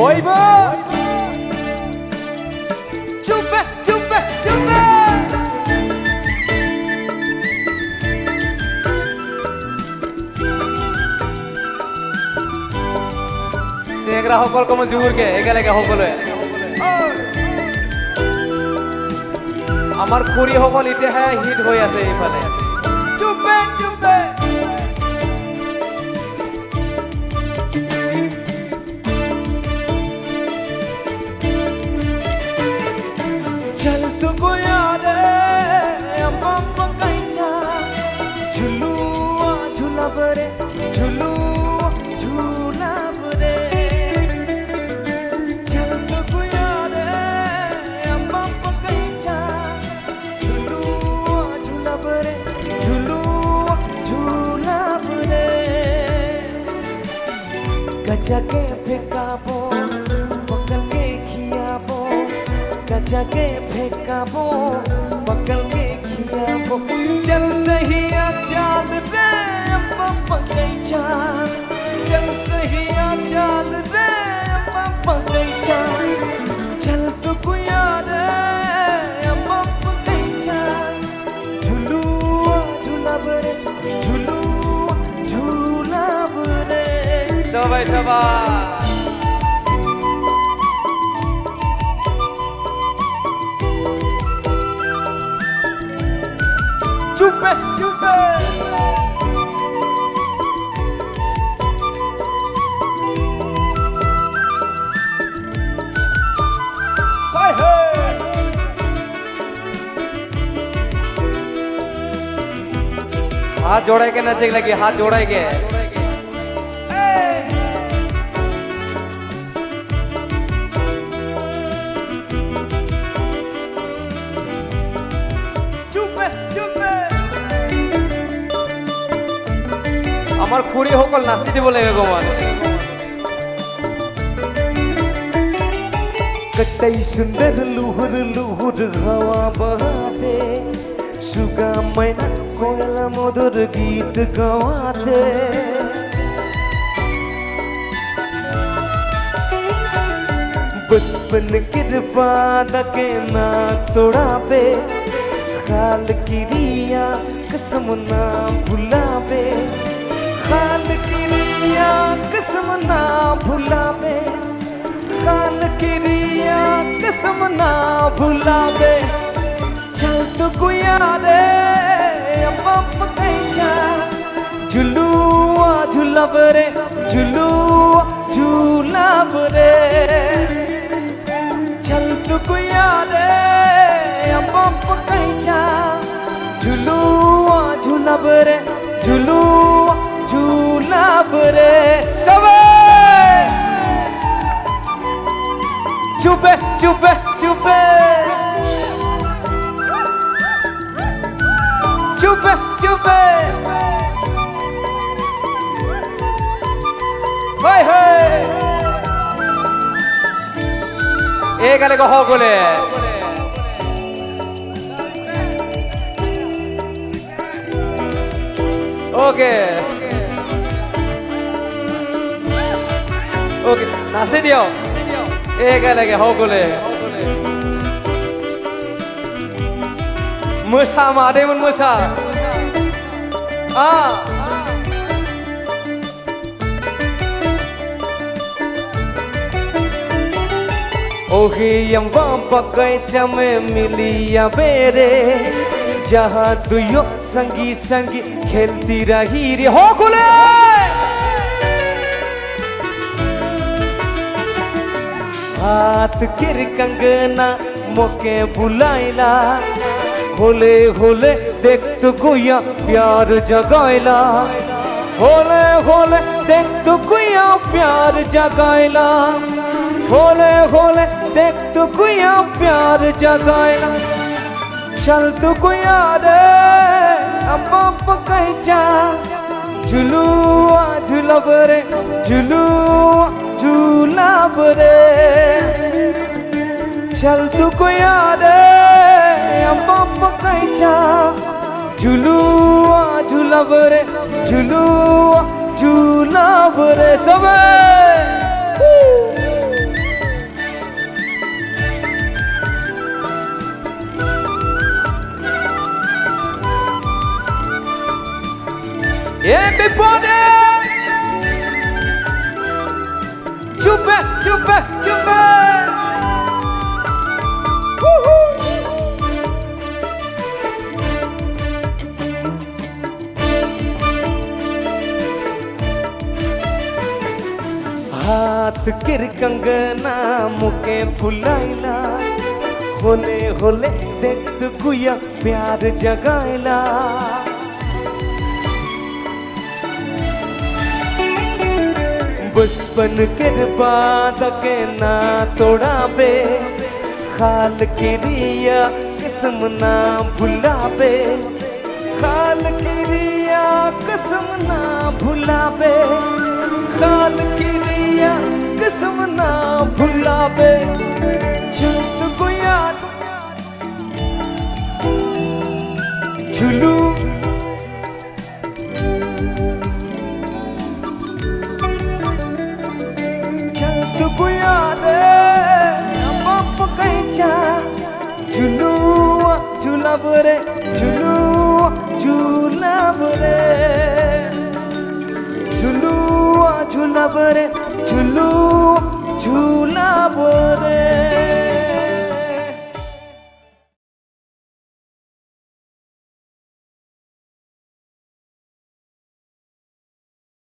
बयबो चुपे चुपे चुपे सेंग्रा हकल को जुर के एकेलगे सकलोए आमार खुरी हकल इतिहाय हिट हो आछे इफाले चुपे चुपे चल तू गोया रे अम्मा पकाइचा झुलुआ झुला बरे झुलू झूला बरे चल तू गोया रे अम्मा पकाइचा झुलुआ झुला बरे झुलू झूला बरे गजा के फेंकाबो पकड़ के खियाबो गजा के फेंकाबो पकड़ के खियाबो चल सहिया चाल रे अम्मा पकैचा चल सहिया चाल रे अम्मा पकैचा चल तो कुया रे अम्मा पकैचा झुलुआ झूला बरे झुलुआ झूला बरे सबाई सबाई चुपे चुपे हाथ जोड़ाई के नचे लगी हाथ जोड़ाई के আমার খুরি হকল নাচি দিব লাগে গমান कतई सुंदर लुहुर लुहुर हवा बहाते सुगा मैना कोयला मधुर गीत गवाते बचपन कृपा के नाक तोड़ाबे खाल किरिया कसम ना भुलाबे खाल किरिया कसम ना भुलाबे खाल किरिया कसम ना भुलाबे चल तो गुया रे अम्मा पकैचा झुलुआ झूला बरे झुलुआ झूला बरे चल तो गुया रे अम्मा पकैचा झुलुआ झूला बरे झुलुआ झूला बरे सबे चुपे चुपे चुपे चुपे चुपे हाय हाय एक अलग हो गोले ओके ओके नाचे दियो एक अलग हो गोले मुसा मारे मन मुसा ओही अम्बा पकैचा में मिलिया बेरे जहाँ दुयो संगी संगी खेलती रही रे हो खुले हाथ किर कंगना मोके बुलाइला होले होले देख तो गुया प्यार जगाइला होले होले देख तो गुया प्यार जगाइला होले होले देख तो गुया प्यार जगाइला चल तो गुया रे अम्मा पकैचा झुलुआ झूला बरे झुलुआ झूला बरे चल तू गुया रे अम्मा पकैचा झुलुआ झूला बरे झुलुआ झूला बरे सबे এ বিপদে চুপে চুপে চুপে हाथ किर कंगना मुके फुलाइला होले होले देख गुया प्यार जगाइला बचपन के बाद के ना तोड़ा बे खाल किरिया किस्म ना भुला बे खाल किरिया किस्म ना भुला बे खाल किरिया किस्म ना भुला बे चल को याद झुलू को याद बाप कैचा झुलू झूला बरे झुलू झूला बरे झुलू झूला बरे झुलू झूला बरे